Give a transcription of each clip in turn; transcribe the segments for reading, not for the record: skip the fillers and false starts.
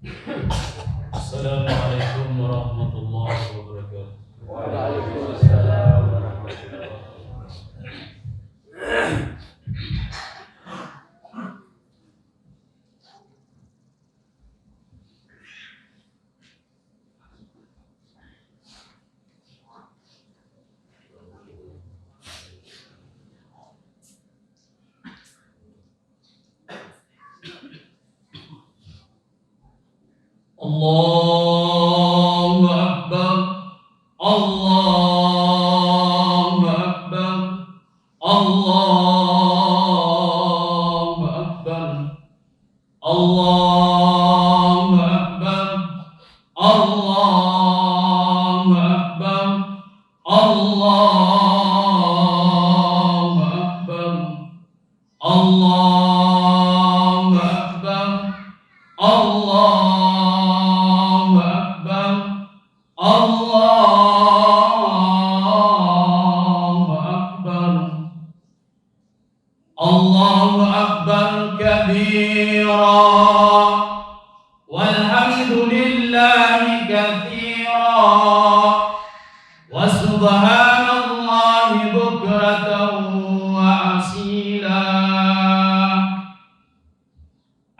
Assalamualaikum warahmatullahi wabarakatuh. Waalaikumsalam warahmatullahi Allahu Akbar, Allahu Akbar, Allahu Akbar, Allahu Akbar, Allahu Akbar, Allahu Akbar, Allahu Akbar, Allahu Akbar, Allahu Akbar, Allahu Akbar kabira, walhamdulillahi katsira, wa subhanallahi bukratan wa asila.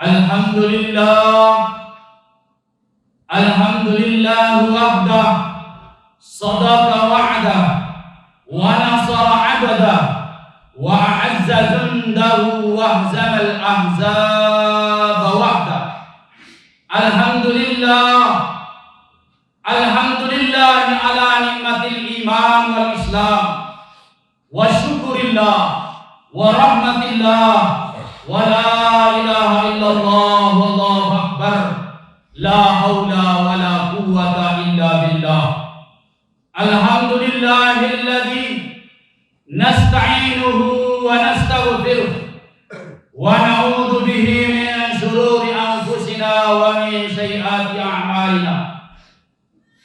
Alhamdulillah, alhamdulillah wahdah, sadaqa wa'dah, wa nasara 'abdah, wa a'azza jundahu wa ahzama al-ahzaba wahdah. Alhamdulillah, alhamdulillah ala nikmatil iman wal islam, wa syukurillah, wa rahmatillah, wa la ilaha illallah, wallahu akbar, la haula wa la quwwata illa billah. Alhamdulillahilladzi nasta'inuhu wa nastaghfiruh wa na'udzu bihi min shururi anfusina wa min sayyiati a'malina.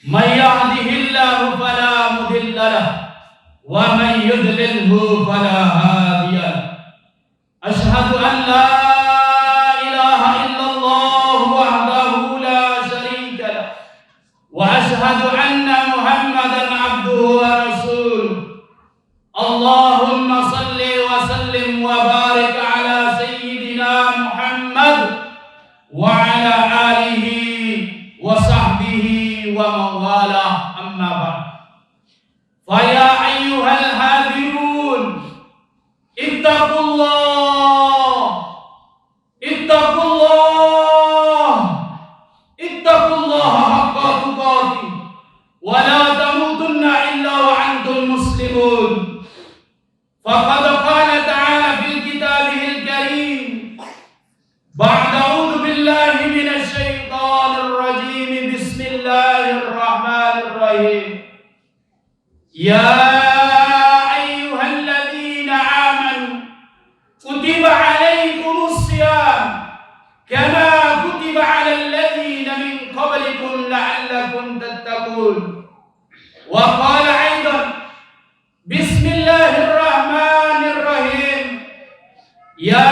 May yahdihillahu fala mudilla lahu wa man yudlilhu fala hadiya lahu. Ashhadu an la ilaha illallah wahdahu la sharika lahu wa ashhadu anna Muhammadan abduhu wa rasuluh. Allahumma salli wa sallim wa barik ala sayyidina Muhammad wa ala alihi wa sahbihi wa mawala, amma ba'd. Fa ya ayyuhal hadirun, ittaqullah, ittaqullah, ittaqullaha haqqa tuqatih, wa la tamutunna illa wa antum muslimun. Faqad qala ta'ala fil kitabihil karim, ba'da a'udzu billahi minasy syaithanir rajim, bismillahirrahmanirrahim. Ya ayyuhalladzina amanu kutiba alaikumus syiyam kama kutiba alal ladzina min qablikum la'allakum tattaqun. Wa qala aidan bismillahirrahmanirrahim. Ya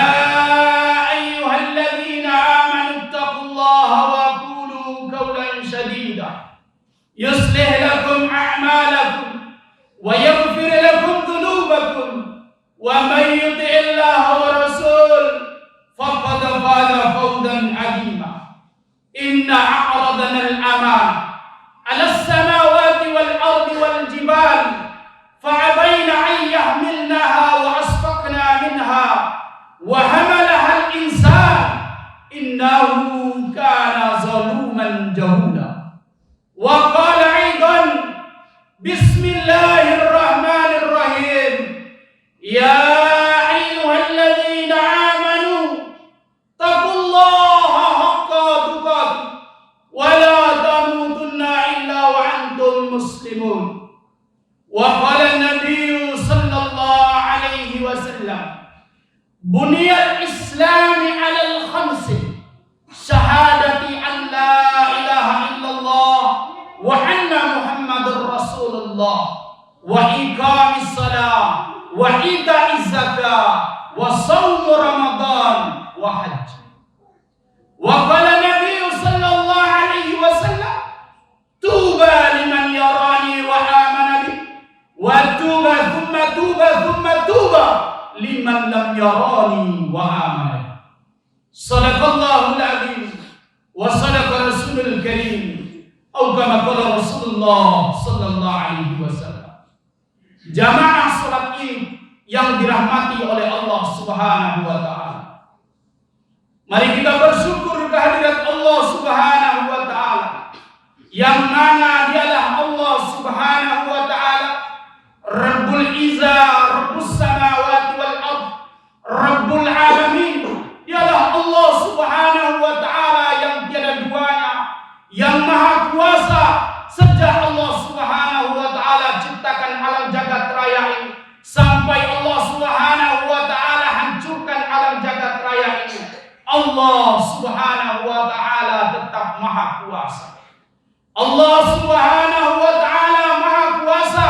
ayyuhalladzina amanu taqullaha wa qulu qawlan sadida yuslih lakum a'malakum wa yaghfir lakum dhunubakum wa man yuti'illaha wa rasul faqad faza fawzan 'azima. Inna a'radna al-aman 'ala as-samawati wal ardi wal jibal fa'abayna an yahmilnaha wa asfaqna minha wa hamalaha al-insan innahu kana zaluman jahula. Wa qala aidan bismillahirrahmanirrahim. Ya ayyuhalladzina amanu taqullaha haqqa tuqatih wa la tamutunna illa wa antum muslimun. Wa qala an-nabiy sallallahu alaihi wasallam, buniyal islami 'alal khamsi, syahadati an la ilaha illallah wa anna muhammadar rasulullah, wa iqamis salah, wa ita'iz zakah, wa shaum ramadan, wa hajj. Wa qala nabiy sallallahu yarani wa amana. Sadaqallahul azim wa sadaqa rasulul karim. Atau kama qala Rasulullah sallallahu alaihi wasallam. Jamaah salat Id yang dirahmati oleh Allah Subhanahu wa taala. Mari kita bersyukur kehadirat Allah Subhanahu wa taala, yang mana dialah Allah Subhanahu wa taala Rabbul Izzah, Rabbus samawati wal ard, Rabbul alamin. Dialah Allah Subhanahu wa taala yang tiada duanya, yang maha kuasa. Sejak Allah Subhanahu wa taala ciptakan alam jagat raya ini sampai Allah Subhanahu wa taala hancurkan alam jagat raya ini, Allah Subhanahu wa taala tetap maha kuasa. Allah Subhanahu wa taala maha kuasa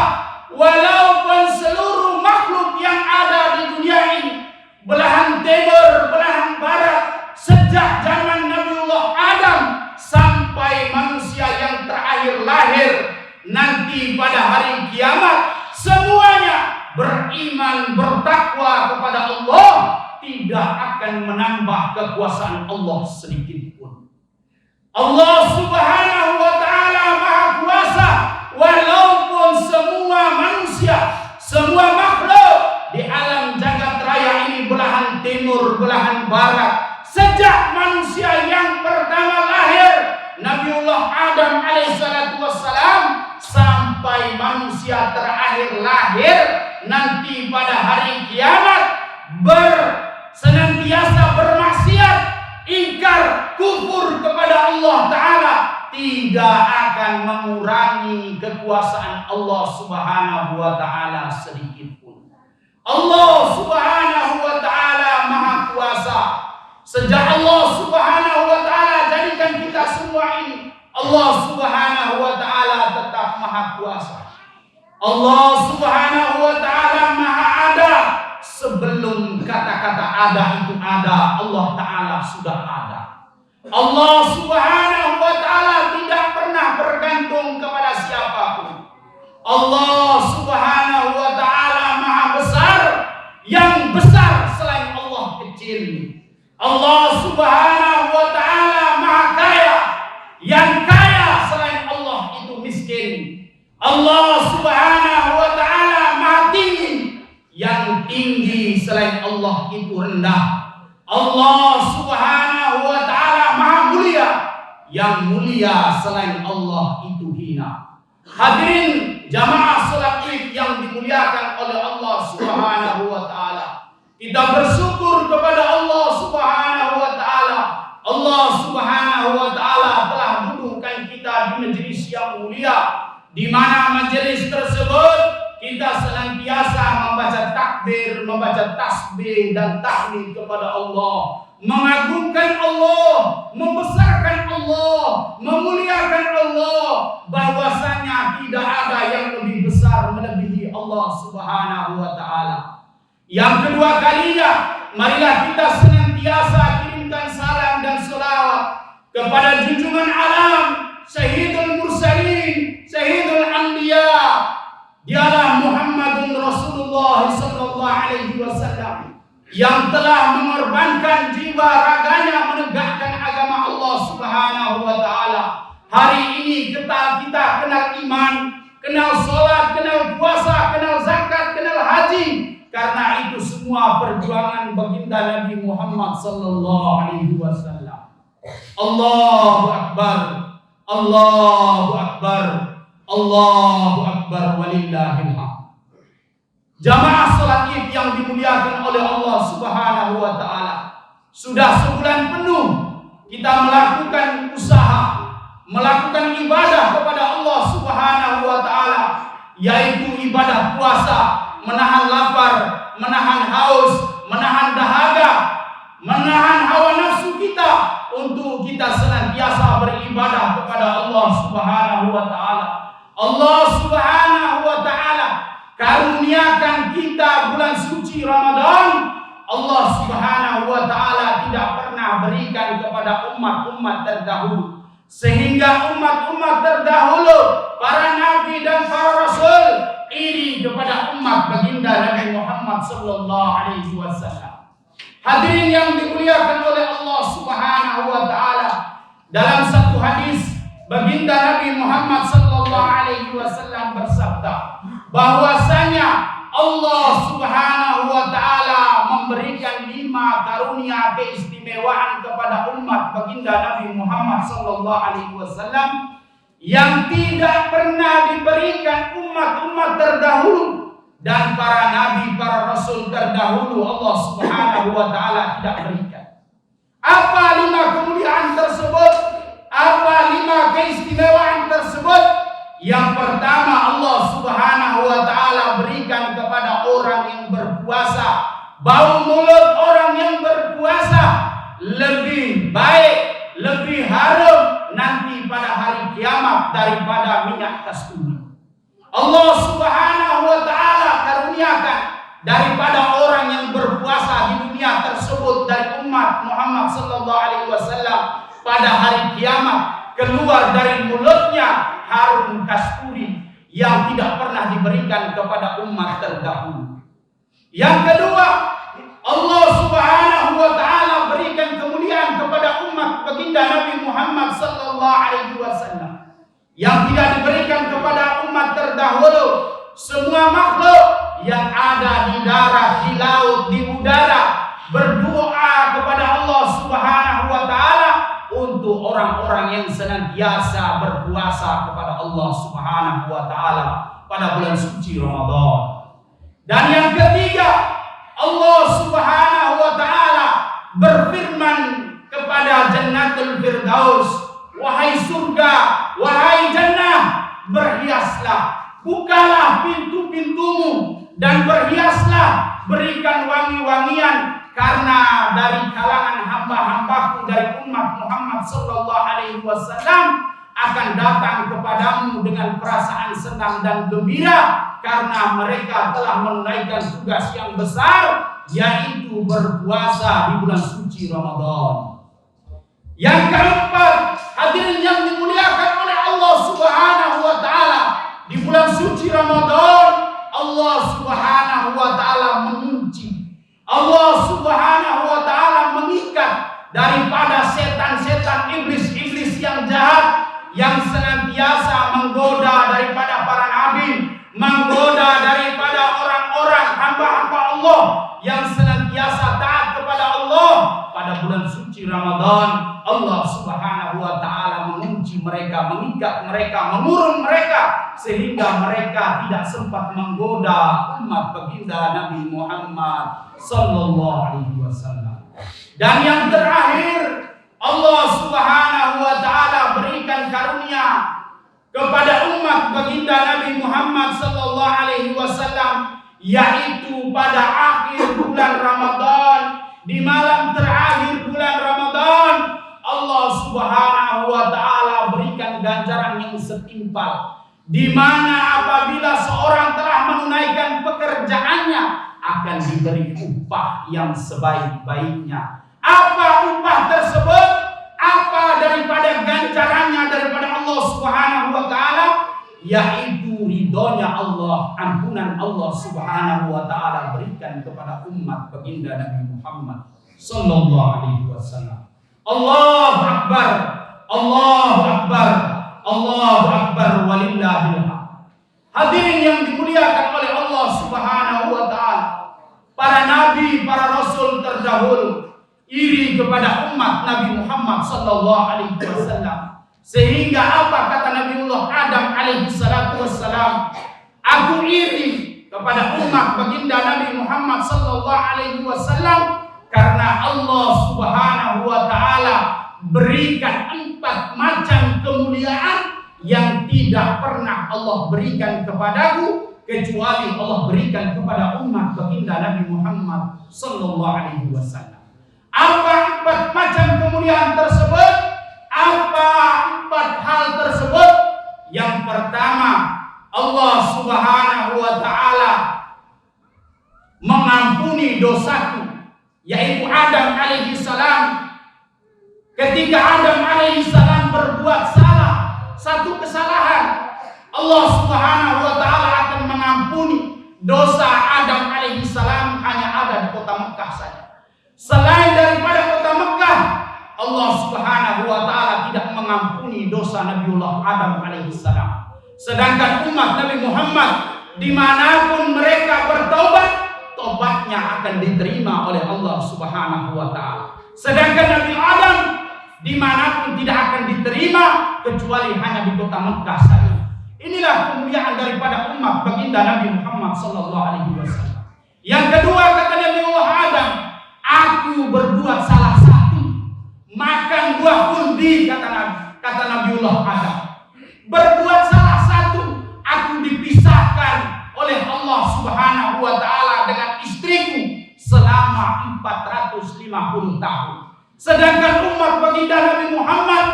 walaupun seluruh makhluk yang ada di dunia ini, belahan timur, belahan barat, sejak zaman Nabiullah Adam sampai manusia yang terakhir lahir nanti pada hari kiamat, semuanya beriman, bertakwa kepada Allah, tidak akan menambah kekuasaan Allah sedikit pun. Allah Subhanahu wa taala maha kuasa walaupun semua manusia, semua makhluk di alam jagat raya ini, belahan timur, belahan barat, sejak manusia yang pertama lahir Nabiullah Adam alaihissalatu wassalam sampai manusia terakhir lahir nanti pada hari kiamat, senantiasa bermaksiat, ingkar, kufur kepada Allah Ta'ala, tidak akan mengurangi kekuasaan Allah Subhanahu wa Ta'ala sedikit pun. Allah Subhanahu wa Ta'ala maha kuasa. Sejak Allah Subhanahu wa Ta'ala jadikan kita semua ini, Allah Subhanahu wa Ta'ala tetap maha kuasa. Allah Subhanahu wa Ta'ala maha ada. Sebelum kata-kata ada itu ada, Allah Ta'ala sudah ada. Allah Subhanahu wa Ta'ala tidak pernah bergantung kepada siapapun. Allah Subhanahu wa Ta'ala maha besar, yang besar selain Allah kecil. Allah Subhanahu wa Ta'ala maha kaya, yang kaya selain Allah itu miskin. Allah Subhanahu wa Ta'ala maha tinggi, yang tinggi selain Allah itu rendah. Allah Subhanahu wa Ta'ala maha mulia, yang mulia selain Allah itu hina. Hadirin jamaah salat Id yang dimuliakan oleh Allah Subhanahu wa Ta'ala, kita bersyukur kepada Allah Subhanahu wa Ta'ala. Allah Subhanahu wa Ta'ala telah dudukkan kita di majelis yang mulia, di mana majelis tersebut kita senantiasa membaca takbir, membaca tasbih dan tahlil kepada Allah, mengagungkan Allah, membesarkan Allah, memuliakan Allah, bahwasanya tidak ada yang lebih besar melebihi Allah Subhanahu wa Ta'ala. Yang kedua kalinya, marilah kita senantiasa kirimkan salam dan selawat kepada junjungan alam, Sayyidul Mursalin, Sayyidul Anbiya, dialah Muhammadun Rasulullah sallallahu alaihi wasallam, yang telah mengorbankan jiwa raganya menegakkan agama Allah Subhanahu wa Ta'ala. Hari ini kita kenal iman, kenal salat, kenal puasa, kenal zakat, kenal haji, karena itu semua perjuangan baginda Nabi Muhammad sallallahu alaihi wasallam. Allahu akbar, Allahu akbar, Allahu akbar, walillahil hamd. Jamaah salat Id yang dimuliakan oleh Allah Subhanahu wa Ta'ala, sudah sebulan penuh kita melakukan usaha, melakukan ibadah kepada Allah Subhanahu wa Ta'ala, yaitu ibadah puasa, menahan lapar, menahan haus, menahan dahaga, menahan hawa nafsu kita, untuk kita senantiasa beribadah kepada Allah Subhanahu wa Ta'ala. Allah Subhanahu wa Ta'ala karuniakan kita bulan suci Ramadan. Allah Subhanahu wa Ta'ala tidak pernah berikan kepada umat-umat terdahulu, sehingga umat-umat terdahulu, para nabi dan para rasul, iri kepada umat baginda Nabi Muhammad sallallahu alaihi wasallam. Hadirin yang dimuliakan oleh Allah Subhanahu wa taala, dalam satu hadis baginda Nabi Muhammad sallallahu alaihi wasallam bersabda bahwasanya Allah Subhanahu wa taala memberikan 5 karunia keistimewaan kepada umat baginda Nabi Muhammad sallallahu alaihi wasallam yang tidak pernah diberikan umat-umat terdahulu dan para nabi, para rasul terdahulu. Allah Subhanahu wa taala tidak berikan. Apa 5 kemuliaan tersebut? Apa 5 keistimewaan tersebut? Yang pertama, Allah Subhanahu wa taala berikan kepada orang yang berpuasa, bau mulut orang yang berpuasa lebih baik, lebih harum nanti pada hari kiamat daripada minyak kasturi. Allah Subhanahu wa taala karuniakan daripada orang yang berpuasa di dunia tersebut dari umat Muhammad sallallahu alaihi wasallam, pada hari kiamat keluar dari mulutnya harum kasturi yang tidak pernah diberikan kepada umat terdahulu. Yang kedua, Allah Subhanahu wa taala berikan kemuliaan kepada umat baginda Nabi Muhammad sallallahu alaihi wasallam yang tidak diberikan kepada umat terdahulu. Semua makhluk yang ada di darat, di laut, di udara berdoa kepada Allah Subhanahu wa taala untuk orang-orang yang senantiasa berpuasa kepada Allah Subhanahu wa taala pada bulan suci Ramadan. Dan yang ketiga, Allah Subhanahu wa taala berfirman kepada Jannatul Firdaus, wahai surga, wahai jannah, berhiaslah, bukalah pintu-pintumu dan berhiaslah, berikan wangi-wangian, karena dari kalangan hamba-hambaku dari umat Muhammad sallallahu alaihi wasallam akan datang kepadamu dengan perasaan senang dan gembira karena mereka telah menunaikan tugas yang besar, yaitu berpuasa di bulan suci Ramadan. Yang keempat, hadirin yang dimuliakan oleh Allah Subhanahu wa taala, di bulan suci Ramadan Allah Subhanahu wa taala mengunci, Allah Subhanahu wa taala mengikat daripada setan-setan, iblis-iblis yang jahat yang senantiasa menggoda daripada para nabi, menggoda daripada orang-orang hamba-hamba Allah yang senantiasa taat kepada Allah. Pada bulan suci Ramadan Allah Subhanahu wa taala mengunci mereka, mengikat mereka, mengurung mereka sehingga mereka tidak sempat menggoda umat baginda Nabi Muhammad sallallahu alaihi wasallam. Dan yang terakhir, Allah Subhanahu wa taala berikan karunia kepada umat baginda Nabi Muhammad sallallahu alaihi wasallam, yaitu pada akhir bulan Ramadan, di malam terakhir bulan Ramadan, Allah Subhanahu wa taala berikan ganjaran yang setimpal, di mana apabila seorang telah menunaikan pekerjaannya akan diberi upah yang sebaik-baiknya. Apa upah tersebut? Apa daripada ganjarannya daripada Allah Subhanahu wa taala? Yaitu ridhonya Allah, ampunan Allah Subhanahu wa taala berikan kepada umat baginda Nabi Muhammad sallallahu alaihi wasallam. Allahu akbar, Allahu akbar, Allahu akbar, walillahil hamd. Hadirin yang dimuliakan oleh Allah Subhanahu wa taala, para nabi, para rasul terdahulu iri kepada umat Nabi Muhammad sallallahu alaihi wasallam, sehingga apa kata Nabiullah Adam alaihi salatu wassalam, aku iri kepada umat baginda Nabi Muhammad sallallahu alaihi wasallam karena Allah Subhanahu wa taala berikan 4 macam kemuliaan yang tidak pernah Allah berikan kepadaku kecuali Allah berikan kepada umat baginda Nabi Muhammad sallallahu alaihi wasallam. Apa 4 macam kemuliaan tersebut? Apa 4 hal tersebut? Yang pertama, Allah Subhanahu wa taala mengampuni dosaku, yaitu Adam alaihi salam. Ketika Adam alaihi salam berbuat salah, satu kesalahan, Allah Subhanahu wa taala akan mengampuni dosa Adam alaihi salam hanya ada di kota Mekah saja. Selain daripada kota Mekah, Allah Subhanahu wa taala tidak mengampuni dosa Nabiullah Adam alaihissalam. Sedangkan umat Nabi Muhammad dimanapun mereka bertaubat, tobatnya akan diterima oleh Allah Subhanahu wa taala. Sedangkan Nabi Adam dimanapun tidak akan diterima kecuali hanya di kota Mekah saja. Inilah kemuliaan daripada umat baginda Nabi Muhammad sallallahu alaihi wasallam. Yang kedua kata Nabi Adam, aku berbuat salah satu, makan buah kuldi, kata Nabiullah Adam. Berbuat salah satu, aku dipisahkan oleh Allah Subhanahu wa taala dengan istriku selama 450 tahun. Sedangkan umat baginda Nabi Muhammad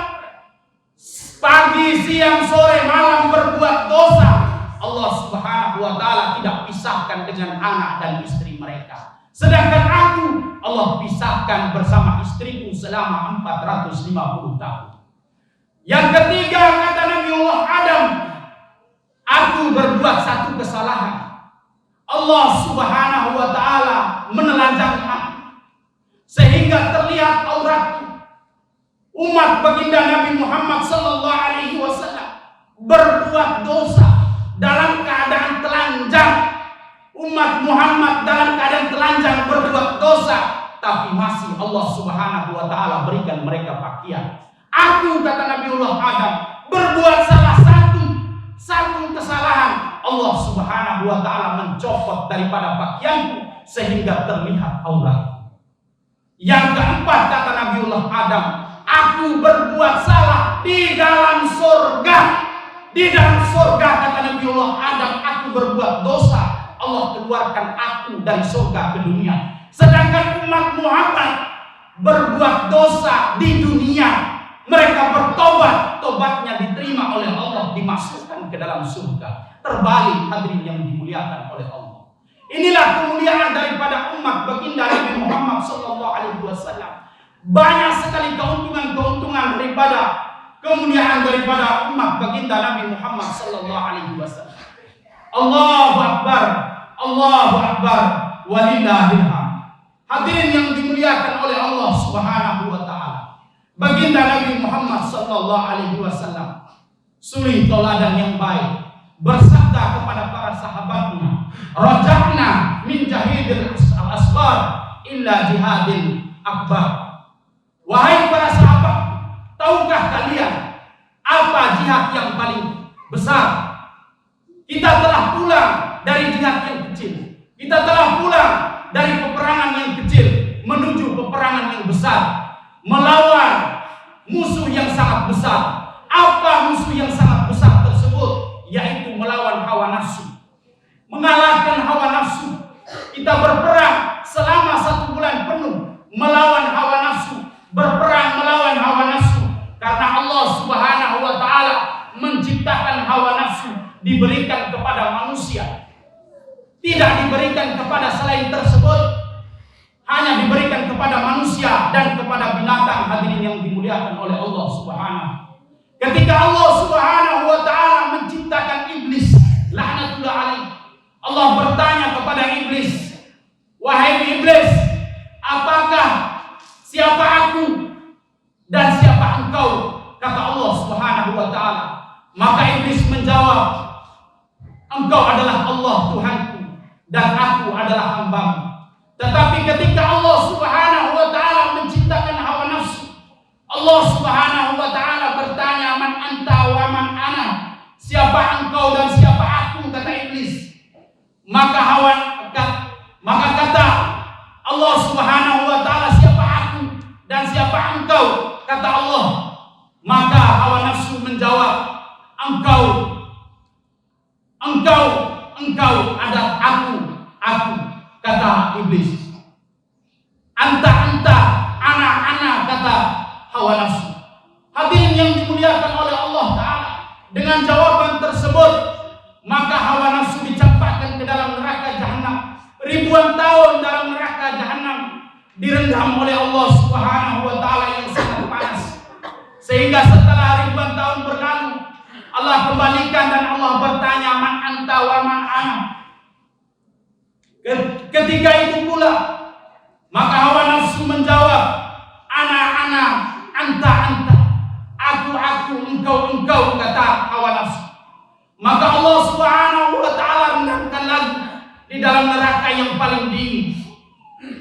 pagi, siang, sore, malam berbuat dosa, Allah Subhanahu wa taala tidak pisahkan dengan anak dan istri mereka. Sedangkan aku, Allah pisahkan bersama istriku selama 450 tahun. Yang ketiga kata Nabiullah Adam, aku berbuat satu kesalahan. Allah Subhanahu wa taala menelanjangi aku sehingga terlihat auratku. Umat baginda Nabi Muhammad sallallahu alaihi wasallam berbuat dosa dalam keadaan telanjang. Umat Muhammad dalam keadaan telanjang berbuat dosa, tapi masih Allah Subhanahu wa taala berikan mereka pakaian. Aku kata Nabiullah Adam berbuat salah satu kesalahan, Allah Subhanahu wa taala mencopot daripada pakaianku sehingga terlihat aurat. Yang keempat kata Nabiullah Adam, aku berbuat salah di dalam surga. Di dalam surga kata Nabiullah Adam, aku berbuat dosa, Allah keluarkan aku dari surga ke dunia. Sedangkan umat Muhammad berbuat dosa di dunia, mereka bertobat, tobatnya diterima oleh Allah, dimasukkan ke dalam surga. Terbalik hadirin yang dimuliakan oleh Allah. Inilah kemuliaan daripada umat baginda Nabi Muhammad sallallahu alaihi wasallam. Banyak sekali keuntungan daripada kemuliaan daripada umat baginda Nabi Muhammad sallallahu alaihi wasallam. Allahu akbar, Allahu akbar, walillahil hamd. Hadirin yang dimuliakan oleh Allah Subhanahu wa taala. Baginda Nabi Muhammad sallallahu alaihi wasallam suri teladan yang baik, bersabda kepada para sahabatnya, raja'na min jahidil asghar illa jihadil akbar. Wahai para sahabat, tahukah kalian apa jihad yang paling besar? Kita telah pulang dari jihad yang kecil. Kita telah pulang dari peperangan yang kecil menuju peperangan yang besar, melawan musuh yang sangat besar. Apa musuh yang sangat besar tersebut? Yaitu melawan hawa nafsu, mengalahkan hawa nafsu. Kita berperang selama 1 bulan penuh melawan hawa nafsu, berperang melawan hawa nafsu, karena Allah Subhanahu wa taala menciptakan hawa nafsu diberikan kepada manusia, tidak diberikan kepada selain tersebut, hanya diberikan kepada manusia dan kepada binatang. Hadirin yang dimuliakan oleh Allah Subhanahu. Ketika Allah Subhanahu wa taala menciptakan iblis, laknatullah alaih, Allah bertanya kepada iblis, wahai iblis, apakah siapa aku dan siapa engkau? Kata Allah Subhanahu wa taala. Maka iblis menjawab, engkau adalah Allah Tuhanku dan aku adalah hambamu. Tetapi ketika Allah Subhanahu wa taala menciptakan hawa nafsu, Allah Subhanahu wa taala bertanya, man anta wa man ana? Siapa engkau dan siapa aku? Kata iblis. Maka kata Allah Subhanahu wa taala, siapa aku dan siapa engkau? Kata Allah. Maka hawa nafsu menjawab, engkau adalah aku, kata iblis. Anta, ana, kata hawa nafsu. Hadirin yang dimuliakan oleh Allah Ta'ala, dengan jawaban tersebut, maka hawa nafsu dicampakkan ke dalam neraka jahanam. Ribuan tahun dalam neraka jahanam, direndam oleh Allah Subhanahu wa taala yang sangat panas. Sehingga setelah ribuan tahun berlalu, Allah kembalikan dan Allah bertanya, man anta wa man ana? Ketika itu pula Maka hawa nafsu menjawab, ana, anta, aku, engkau, kata hawa nafsu. Maka Allah Subhanahu wa taala rendamkan lagi di dalam neraka yang paling dingin,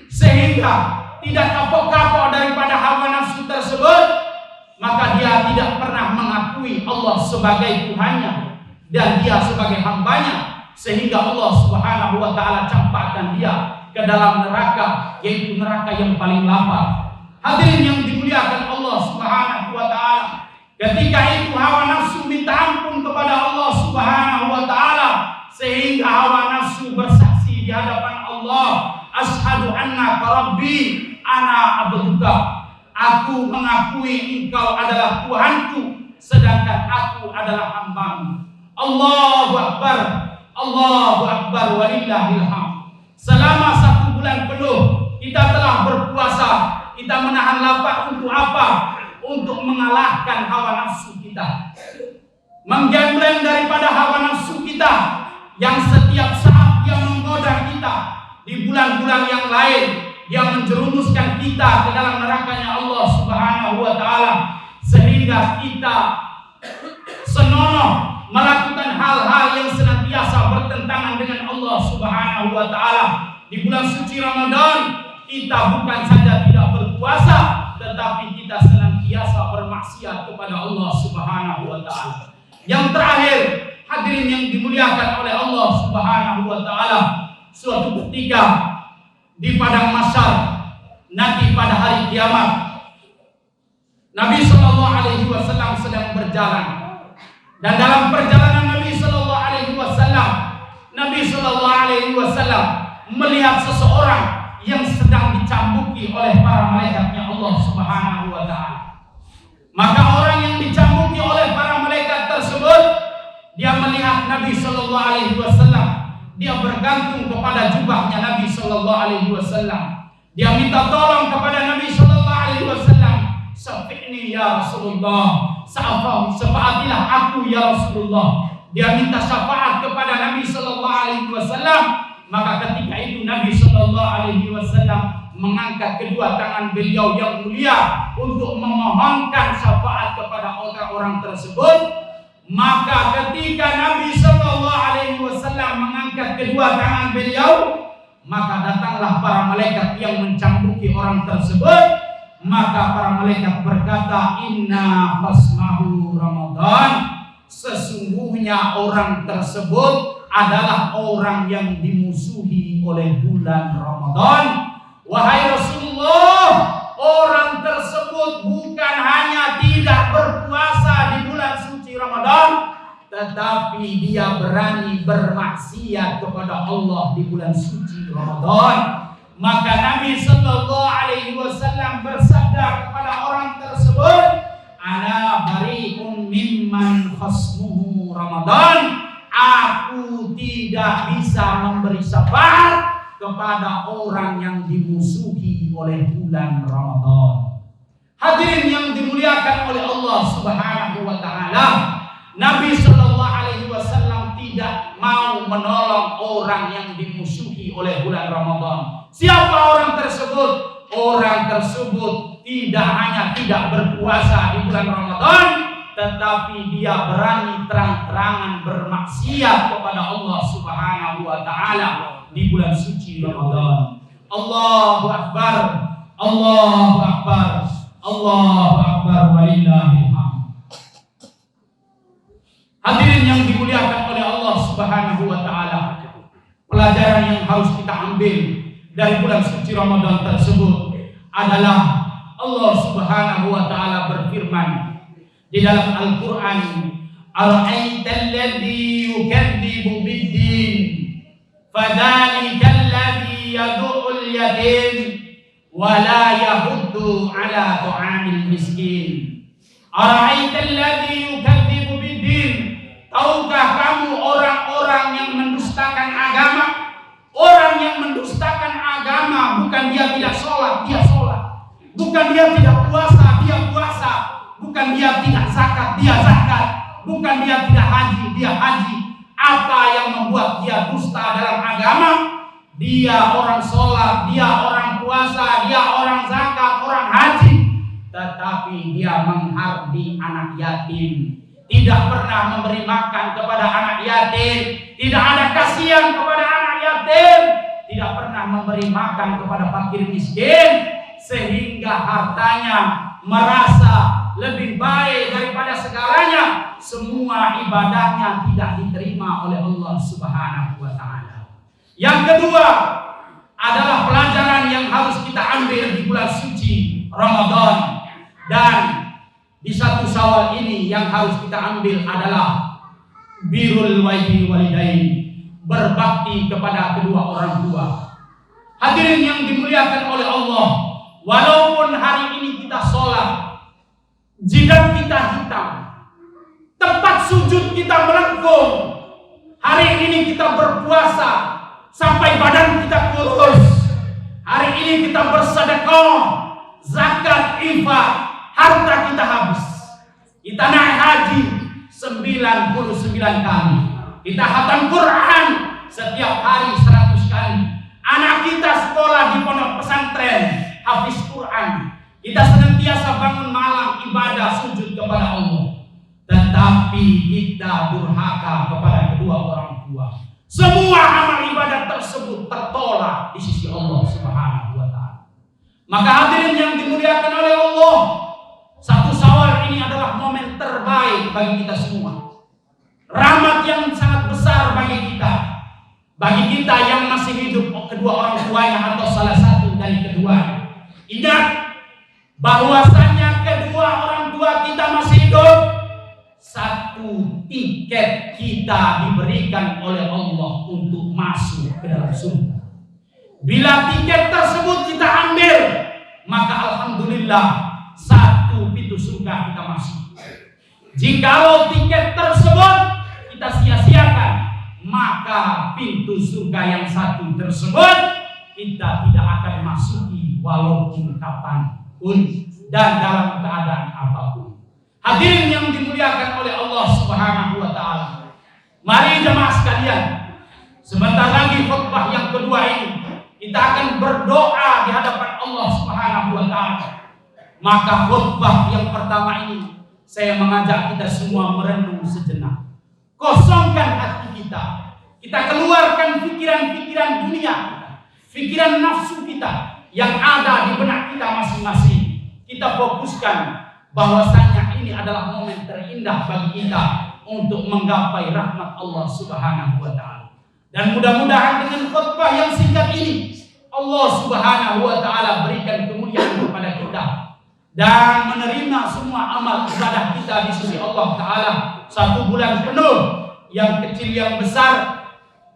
sehingga tidak kapok-kapok daripada hawa nafsu tersebut. Maka dia tidak pernah mengakui Allah sebagai Tuhannya dan dia sebagai hambanya, sehingga Allah Subhanahu wa taala campakkan dia ke dalam neraka, yaitu neraka yang paling lapar. Hadirin yang dimuliakan Allah Subhanahu wa taala, ketika itu hawa nafsu minta ampun kepada Allah Subhanahu wa taala, sehingga hawa nafsu bersaksi di hadapan Allah, asyhadu annaka rabbi ana abduka. Aku mengakui engkau adalah Tuhanku, sedangkan aku adalah hambamu. Allahu Akbar, Allahu Akbar, walillahil hamd. Selama 1 bulan penuh kita telah berpuasa. Kita menahan lapar untuk apa? Untuk mengalahkan hawa nafsu kita, menggembleng daripada hawa nafsu kita yang setiap saat dia menggoda kita. Di bulan-bulan yang lain dia menjerumuskan kita ke dalam nerakanya Allah Subhanahu wa taala, sehingga kita senonoh melakukan hal-hal yang senantiasa bertentangan dengan Allah Subhanahu wa taala. Di bulan suci Ramadan kita bukan saja tidak berpuasa, tetapi kita senantiasa bermaksiat kepada Allah Subhanahu wa taala. Yang terakhir, hadirin yang dimuliakan oleh Allah Subhanahu wa taala, suatu ketika di padang mahsyar nanti pada hari kiamat, Nabi sallallahu alaihi wasallam sedang berjalan, dan dalam perjalanan Nabi sallallahu alaihi wasallam melihat seseorang yang sedang dicambuki oleh para malaikatnya Allah Subhanahu wa taala. Maka orang yang dicambuki oleh para malaikat tersebut, dia melihat Nabi sallallahu alaihi wasallam, dia bergantung kepada jubahnya Nabi sallallahu alaihi wasallam. Dia minta tolong kepada Nabi sallallahu alaihi wasallam, "Syafi'ni ya Rasulullah, syafaatilah aku ya Rasulullah." Dia minta syafaat kepada Nabi sallallahu alaihi wasallam. Maka ketika itu Nabi sallallahu alaihi wasallam mengangkat kedua tangan beliau yang mulia untuk memohonkan syafaat kepada orang-orang tersebut. Maka ketika Nabi sallallahu alaihi wasallam mengangkat kedua tangan beliau, maka datanglah para malaikat yang mencambuki orang tersebut. Maka para malaikat berkata, "Inna fasmahu Ramadan." Sesungguhnya orang tersebut adalah orang yang dimusuhi oleh bulan Ramadan. Wahai Rasulullah, orang tersebut bukan hanya tidak berpuasa di bulan suci Ramadan, tetapi dia berani bermaksiat kepada Allah di bulan suci Ramadan. Maka Nabi sallallahu alaihi wasallam bersabda kepada orang tersebut, "Ana bari'un mimman khasmuhu Ramadan." Aku tidak bisa memberi syafaat kepada orang yang dimusuhi oleh bulan Ramadan. Hadirin yang dimuliakan oleh Allah Subhanahu wa taala, Nabi sallallahu alaihi wasallam tidak mau menolong orang yang dimusuhi oleh bulan Ramadan. Siapa orang tersebut? Orang tersebut tidak hanya tidak berpuasa di bulan Ramadan, tetapi dia berani terang-terangan bermaksiat kepada Allah Subhanahu wa taala di bulan suci Ramadan. Allahu Akbar, Allahu Akbar, Allahu Akbar, walillahil hamd. Hadirin yang dimuliakan oleh Allah Subhanahu wa taala, pelajaran yang harus kita ambil dari bulan suci Ramadan tersebut adalah Allah Subhanahu wa taala berfirman di dalam Al-Quran, "Ara'aital ladzi yukadzibu bid-din, fadzalikal ladzi yad'ul yatim wa la yahuddu 'ala ta'amil miskin." Ara'aital ladzi yukadzibu bid-din, tahukah kamu orang-orang yang mendustakan agama? Orang yang mendustakan agama bukan dia tidak sholat, dia sholat. Bukan dia tidak puasa, dia puasa. Bukan dia tidak zakat, dia zakat. Bukan dia tidak haji, dia haji. Apa yang membuat dia dusta dalam agama? dia orang sholat, dia orang puasa, dia orang zakat, orang haji, tetapi dia menghardi anak yatim, tidak pernah memberi makan kepada anak yatim, tidak ada kasihan kepada anak yatim, tidak pernah memberi makan kepada fakir miskin, sehingga hartanya merasa lebih baik daripada segalanya, semua ibadahnya tidak diterima oleh Allah Subhanahu wa taala. Yang kedua adalah pelajaran yang harus kita ambil di bulan suci Ramadan, dan di 1 Syawal ini yang harus kita ambil adalah birrul walidain, berbakti kepada kedua orang tua. Hadirin yang dimuliakan oleh Allah, walaupun hari ini kita sholat, jidat kita hitam, tempat sujud kita melengkung, hari ini kita berpuasa sampai badan kita kurus, hari ini kita bersedekah, zakat, infak, harta kita habis, kita naik haji 99 kali, kita khatam Quran setiap hari 100 kali, anak kita sekolah di pondok pesantren hafiz Quran, kita senantiasa bangun malam ibadah sujud kepada Allah, tetapi kita durhaka kepada kedua orang tua. Semua amal ibadah tersebut tertolak di sisi Allah Subhanahu wa taala. Maka hadirin yang dimuliakan oleh Allah, 1 Syawal ini adalah momen terbaik bagi kita semua. Rahmat yang sangat besar bagi kita. Bagi kita yang masih hidup kedua orang tuanya atau salah satu dari keduanya. Ingat bahwasanya kedua orang tua kita masih hidup, 1 tiket kita diberikan oleh Allah untuk masuk ke dalam surga. Bila tiket tersebut kita ambil, maka alhamdulillah 1 pintu surga kita masuk. Jikalau tiket tersebut kita sia-siakan, maka pintu surga yang 1 tersebut kita tidak akan masuki walaupun kapanpun dan dalam keadaan apapun. Hadirin yang dimuliakan oleh Allah Subhanahu wa taala, mari jemaah sekalian, sebentar lagi khutbah yang kedua ini kita akan berdoa di hadapan Allah Subhanahu wa taala. Maka khutbah yang pertama ini saya mengajak kita semua merenung sejenak. Kosongkan hati kita. Kita keluarkan pikiran-pikiran dunia kita, pikiran nafsu kita yang ada di benak kita masing-masing. Kita fokuskan bahwasanya ini adalah momen terindah bagi kita untuk menggapai rahmat Allah Subhanahu wa taala. Dan mudah-mudahan dengan khutbah yang singkat ini Allah Subhanahu wa taala berikan kemuliaan kepada kita dan menerima semua amal ibadah kita di sisi Allah taala 1 bulan penuh, yang kecil yang besar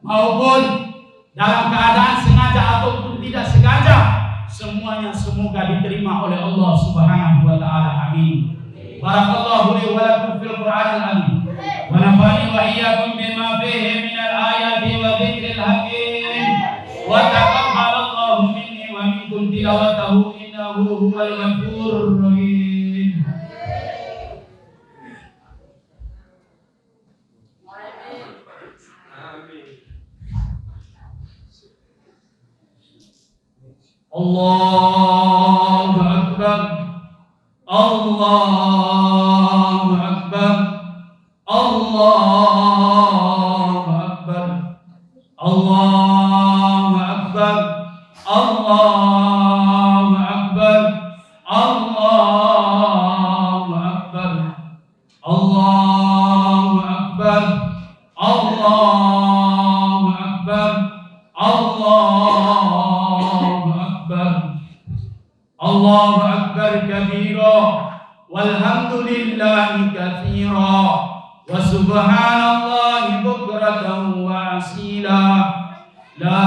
maupun dalam keadaan sengaja ataupun tidak sengaja, semuanya semoga diterima oleh Allah Subhanahu wa taala. Amin. Barakallahu li wa lakum fil Qur'anil azim. Wa nafa'ani wa iyyakum bima fihi minal ayati wa dzikril hakim. Wa taqabbalallahu minni wa minkum tilawatahu innahu huwal ghafurur rahim. Allahu Akbar, Allahu Akbar, Allahu Akbar, Allahu Akbar, Allahu Akbar, Allahu Akbar, Allahu Akbar, Allahu Akbar, Allahu Akbar kabira walhamdulillahi katsira wa subhanallahi bukratan wa asila. La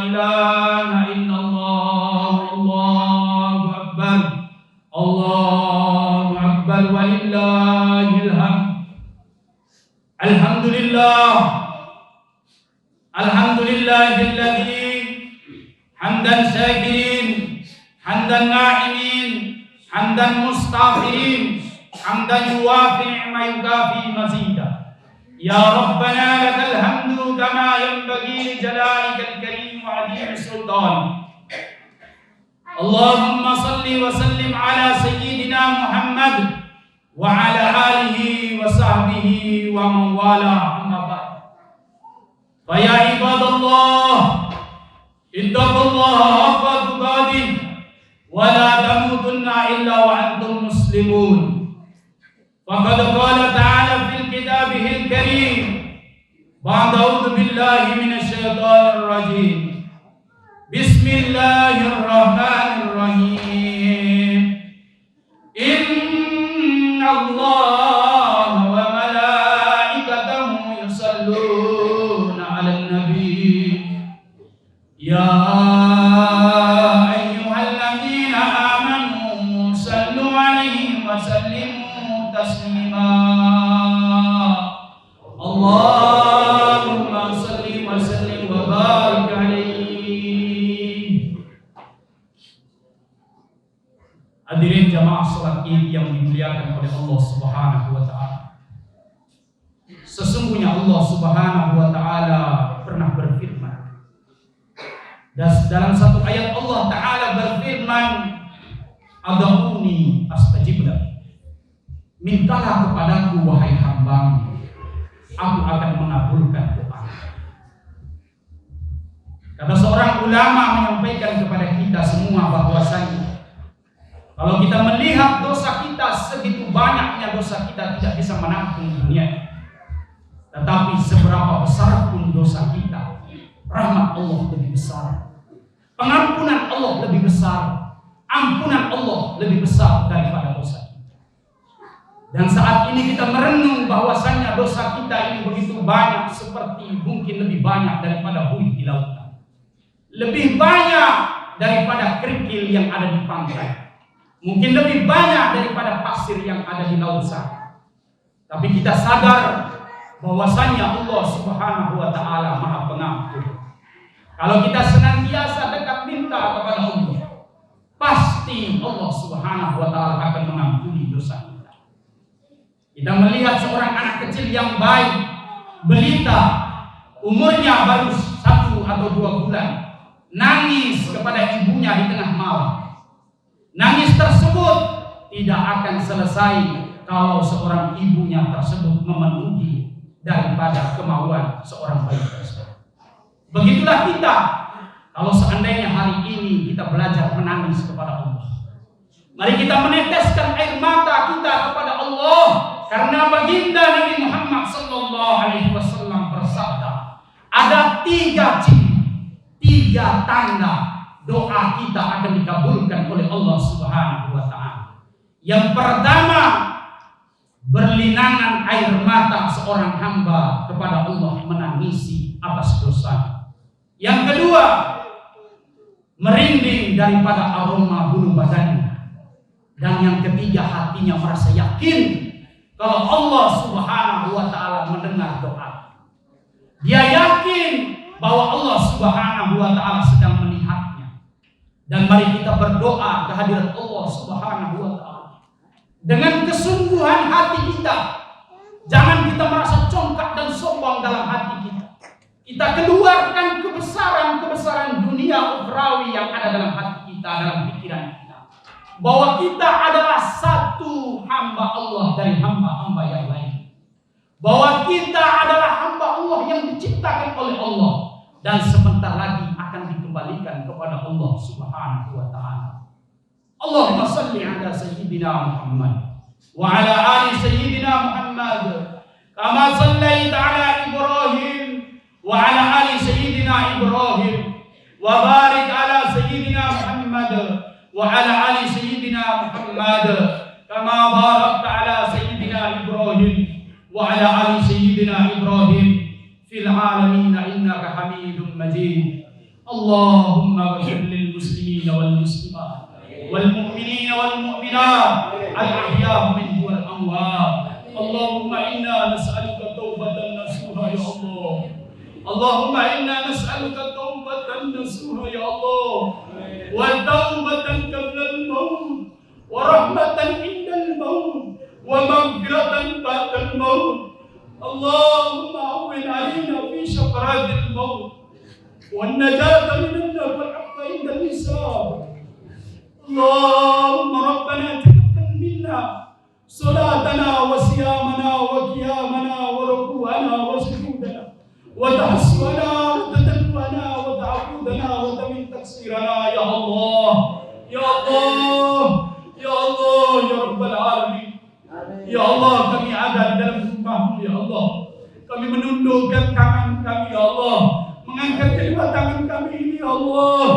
ilaha illallah, Allahu Akbar, Allahu Akbar walillahil hamd. Alhamdulillah, alhamdulillahilladzi hamdan syakirin, hamdan na'imin, hamdan mustaghfirin, hamdan yuwafi' ma yukafi mazida. يا ربنا لك الحمد كما ينبغي لجلالك الكريم وعظيم سلطانك. اللهم صل وسلم على سيدنا محمد وعلى آله وصحبه ومن والاه. أما بعد، فيا عباد الله اتقوا الله حق تقاته ولا تموتن إلا وأنتم مسلمون. فقد قال تعالى في كتابه الكريم بعد أعوذ بالله من الشيطان الرجيم بسم الله الرحمن الرحيم إن الله وملائكته يصلون على النبي يا أيها الذين آمنوا صلوا عليه وسلموا تسليما. اللهم صل وسلم وبارك عليه. Hadirin jamaah salat Id yang dimuliakan oleh Allah Subhanahu wa taala. Sesungguhnya Allah Subhanahu wa taala pernah berfirman. Dan dalam satu ayat Allah taala berfirman, "Ad'uni astajib lakum." Mintalah kepadaku wahai hamba-Mu, aku akan mengabulkan doa. Kata seorang ulama menyampaikan kepada kita semua bahwasanya kalau kita melihat dosa kita, segitu banyaknya dosa kita tidak bisa menampung dunia. Tetapi seberapa besar pun dosa kita, rahmat Allah lebih besar, pengampunan Allah lebih besar, ampunan Allah lebih besar daripada dosa kita. Dan saat ini kita merenung bahwasanya dosa kita ini begitu banyak, seperti mungkin lebih banyak daripada buih di lautan, lebih banyak daripada kerikil yang ada di pantai, mungkin lebih banyak daripada pasir yang ada di laut sana. Tapi kita sadar bahwasanya Allah Subhanahu wa taala Maha Pengampun. Kalau kita senantiasa dekat minta kepada Allah, pasti Allah Subhanahu wa taala akan mengampuni dosa kita. Kita melihat seorang anak kecil yang baik, belita, umurnya baru 1 atau 2 bulan, nangis kepada ibunya di tengah malam. Nangis tersebut tidak akan selesai kalau seorang ibunya tersebut memenuhi daripada kemauan seorang bayi tersebut. Begitulah kita kalau seandainya hari ini kita belajar menangis kepada Allah. Mari kita meneteskan air mata kita kepada Allah, karena baginda Nabi Muhammad SAW bersabda, ada 3 ciri, 3 tanda doa kita akan dikabulkan oleh Allah Subhanahu wa taala. Yang pertama, berlinangan air mata seorang hamba kepada Allah menangisi atas dosa. Yang kedua, merinding daripada aroma bulu badannya. Dan yang ketiga, hatinya merasa yakin kalau Allah Subhanahu wa taala mendengar doa. Dia yakin bahwa Allah Subhanahu wa taala sedang melihatnya. Dan mari kita berdoa kehadirat Allah Subhanahu wa taala dengan kesungguhan hati kita. Jangan kita merasa congkak dan sombong dalam hati kita. Kita keluarkan kebesaran-kebesaran dunia ukhrawi yang ada dalam hati kita, dalam pikiran kita, bahwa kita adalah satu hamba Allah dari hamba-hamba yang lain, bahwa kita adalah hamba Allah yang diciptakan oleh Allah dan sebentar lagi akan dikembalikan kepada Allah Subhanahu wa taala. Allahumma salli ala sayyidina Muhammad wa ala ali sayyidina Muhammad kama sallaita ala Ibrahim wa ala ali sayyidina Ibrahim wa barik ala sayyidina Muhammad wa ala ali sayyidina Muhammad kama barakta ala sayyidina Ibrahim wa ala ali sayyidina Ibrahim fil alamin innaka Hamidum Majid. Allahumma ighfir lil muslimina wal muslimat wal mu'minina wal mu'minat al ahya' minhum wal amwat. Allahumma inna nas'aluka taubatan nasuha ya Allah. Allahumma inna nas'aluka taubatan nasuha ya Allah, wa taubatan qabla al-maut, wa rahmatan inda al-maut, wa maghfiratan ba'da al-maut. اللهم هون علينا في سكرات الموت والنجاة من النار والعفو عند الحساب. اللهم ربنا تقبل منا صلاتنا وصيامنا وقيامنا وركوعنا وسجودنا وتحسنا وتدلنا وتعبدنا وتمن تقصيرنا يا الله يا الله يا الله يا رب العالمين. Ya Allah, kami ada dalam rumah-Mu ya Allah. Kami menundukkan tangan kami ya Allah, mengangkat kedua tangan kami ini ya Allah.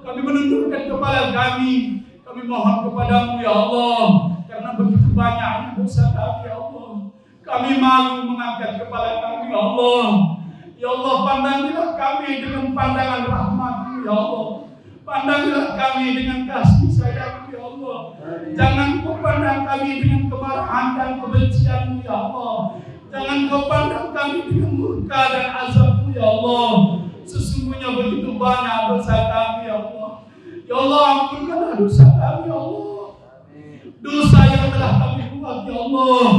Kami menundukkan kepala kami. Kami mohon kepadamu ya Allah, karena begitu banyaknya dosa kami ya Allah. Kami malu mengangkat kepala kami ya Allah. Ya Allah, pandangilah kami dengan pandangan rahmat-Mu ya Allah. Pandangilah kami dengan kasih sayang-Mu ya Allah. Jangan Kau pandang kami dengan kemarahan dan kebencian-Mu ya Allah. Jangan Kau pandang kami dengan murka dan azab-Mu ya Allah. Sesungguhnya begitu banyak dosa kami ya Allah. Ya Allah, ampunkanlah dosa kami ya Allah. Dosa yang telah kami buat ya Allah.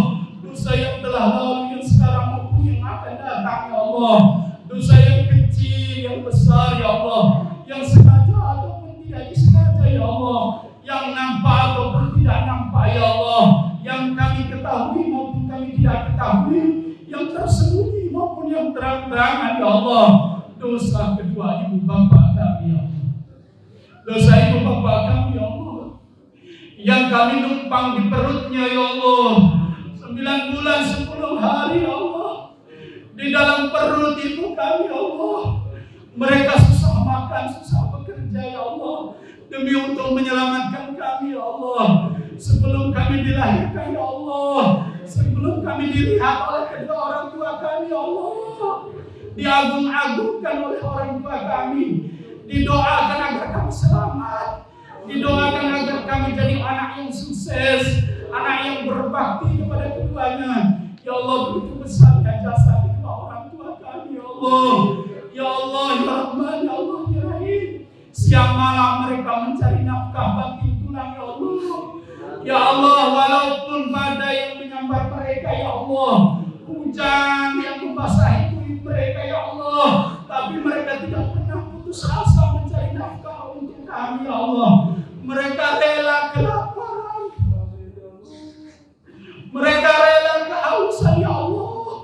Dosa yang telah lalu, yang sekarang maupun yang akan datang ya Allah. Dosa yang kecil, yang besar ya Allah. Yang sengaja ataupun tidak disengaja ya Allah. Yang nampak ataupun tidak nampak ya Allah. Yang kami ketahui maupun kami tidak ketahui. Yang tersembunyi maupun yang terang-terangan ya Allah. Dosa kedua ibu bapa kami ya Allah. Dosa ibu bapa kami ya Allah, yang kami numpang di perutnya ya Allah 9 bulan 10 hari ya Allah. Di dalam perut ibu kami ya Allah, mereka susah makan, susah bekerja ya Allah, demi untuk menyelamatkan kami ya Allah. Sebelum kami dilahirkan ya Allah, sebelum kami dilihat oleh kedua orang tua kami ya Allah, diagung-agungkan oleh orang tua kami, didoakan agar kami selamat, didoakan agar kami jadi anak yang sukses, anak yang berbakti kepada keduanya. Ya Allah, begitu besarnya jasa kedua orang tua kami ya Allah. Ya Allah, ya Rahman, ya Allah, ya Rahim. Siang malam mereka mencari nafkah banting tulang ya Allah. Ya Allah, walaupun badai yang menyambar mereka ya Allah, hujan yang membasahi kulit mereka ya Allah, tapi mereka tidak pernah putus asa mencari nafkah untuk kami ya Allah. Mereka rela kelaparan, mereka rela kehausan ya Allah,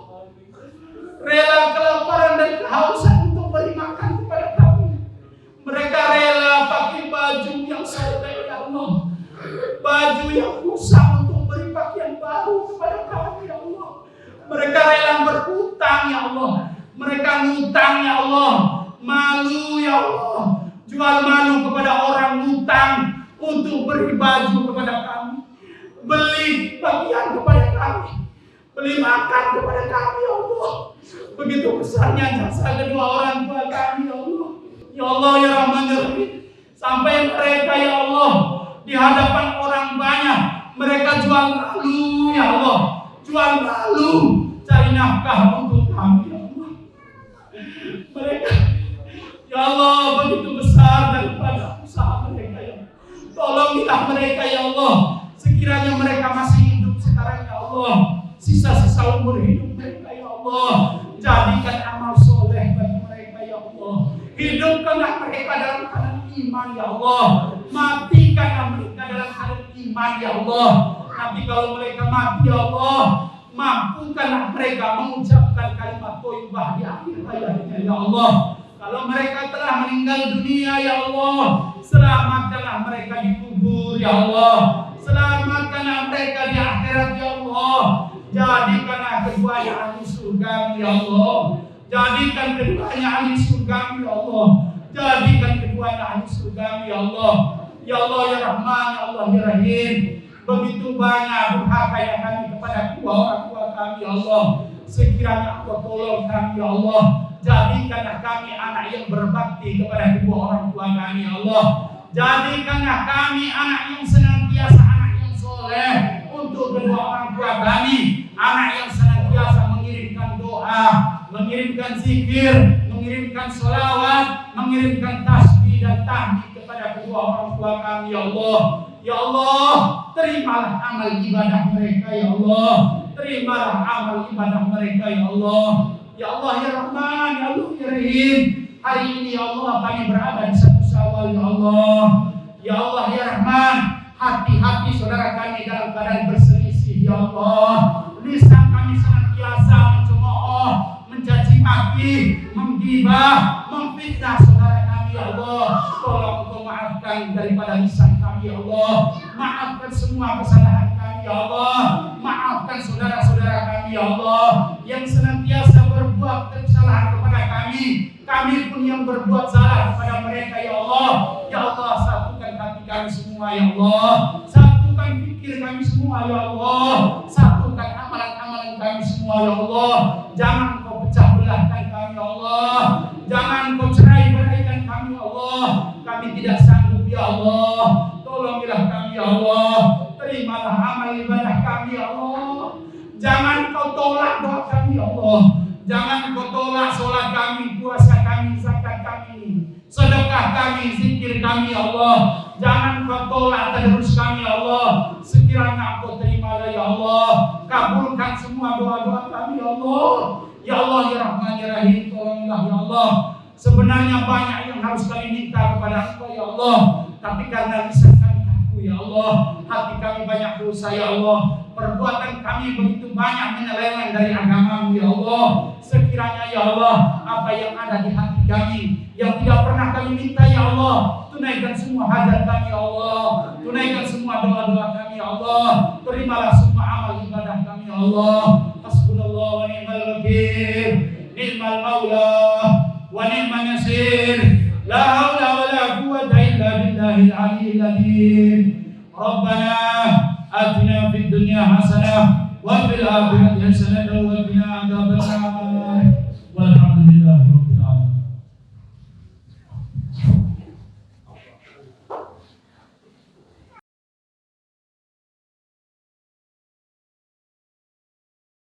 rela kelaparan dan kehausan untuk beri makan kepada kami. Mereka rela pakai baju yang sobek ya Allah, baju yang kusam untuk beri pakaian baru kepada kami ya Allah. Mereka rela berhutang ya Allah, mereka ngutang ya Allah, malu ya Allah, jual malu kepada orang ngutang untuk beri baju kepada kami, beli pakaian kepada kami, beli makan kepada kami ya Allah. Begitu besarnya jasa kedua orang tua kami ya Allah. Ya Allah, ya Rahman, ya Rahim. Sampai mereka ya Allah di hadapan orang banyak mereka jual malu ya Allah, jual malu cari nafkah untuk kami ya Allah. Mereka ya Allah begitu besar daripada usaha mereka ya Allah. Tolongilah mereka ya Allah. Sekiranya mereka masih hidup sekarang ya Allah, sisa-sisa umur hidup mereka ya Allah, jadikan amal soleh bagi mereka ya Allah. Hidupkanlah mereka dalam keadaan iman ya Allah, matikanlah mereka dalam keadaan iman ya Allah. Nanti kalau mereka mati ya Allah, mampukanlah mereka mengucapkan kalimat thayyibah di akhir hayatnya ya Allah. Kalau mereka telah meninggal dunia ya Allah, selamatkanlah mereka di kubur ya Allah, selamatkanlah mereka di akhirat ya Allah. Jadikanlah keduanya ahli surga ya Allah, jadikan keduanya ahli surga ya Allah, jadikan keduanya ahli surga ya Allah. Ya Allah, ya Rahman, ya Allah, ya Rahim. Begitu banyak durhaka yang kami kepada kedua orang tua kami ya Allah. Sekiranya Engkau tolong kami ya Allah, jadikanlah kami anak yang berbakti kepada kedua orang tua kami ya Allah. Jadikanlah kami anak yang senantiasa anak yang soleh untuk kedua orang tua kami, anak yang senantiasa mengirimkan doa, mengirimkan zikir, mengirimkan sholawat, mengirimkan tasbih dan tahmid kepada kedua orang tua kami ya Allah. Ya Allah, terimalah amal ibadah mereka ya Allah. Terimalah amal ibadah mereka ya Allah. Ya Allah ya Rahman, ya Allah ya Rahim. Hari ini ya Allah kami berada di 1 Syawal ya Allah. Ya Allah ya Rahman, hati-hati saudara kami dalam keadaan berselisih ya Allah. Lisan kami senantiasa mencemooh, mencaci maki, menggibah, memfitnah saudara kami ya Allah. Tolong Engkau maafkan daripada lisan kami ya Allah. Maafkan semua kesalahan kami ya Allah. Maafkan saudara-saudara kami ya Allah yang senantiasa berbuat kesalahan kepada kami. Kami pun yang berbuat salah kepada mereka ya Allah. Ya Allah, satukan hati kami semua ya Allah. Satukan pikir kami semua ya Allah. Satukan amalan-amalan kami semua ya Allah. Jangan Kau pecah belahkan kami ya Allah. Jangan Kau cerai beraikan kami ya Allah. Kami tidak sanggup ya Allah. Tolongilah kami ya Allah. Terimalah amal ibadah kami ya Allah. Jangan Kau tolak doa kami ya Allah. Jangan Kau tolak sholat kami, puasa kami, zakat kami, sedekah kami, zikir kami ya Allah. Jangan Kau tolak tadarus kami ya Allah. Sekiranya Kau terimalah ya Allah. Kabulkan semua doa-doa kami ya Allah. Ya Allah ya Rahman ya Rahim, tolonglah ya Allah. Sebenarnya banyak yang harus kami minta kepada Engkau ya Allah, tapi karena lisan kami kaku ya Allah, hati kami banyak dosa ya Allah, perbuatan kami begitu banyak menyeleweng dari agama-Mu ya Allah. Sekiranya ya Allah, apa yang ada di hati kami yang tidak pernah kami minta ya Allah, tunaikan semua hajat kami ya Allah. Tunaikan semua doa-doa kami ya Allah. Terimalah semua amal ibadah kami ya Allah. Hasbunallah wa ni'mal wakil, ni'mal maula wa ni'man nasir. La haula wa la quwwata illa billahil aliyyil azim. Rabbana atina fid dunya hasanah wa fil akhirati hasanah wa qina adzabannar.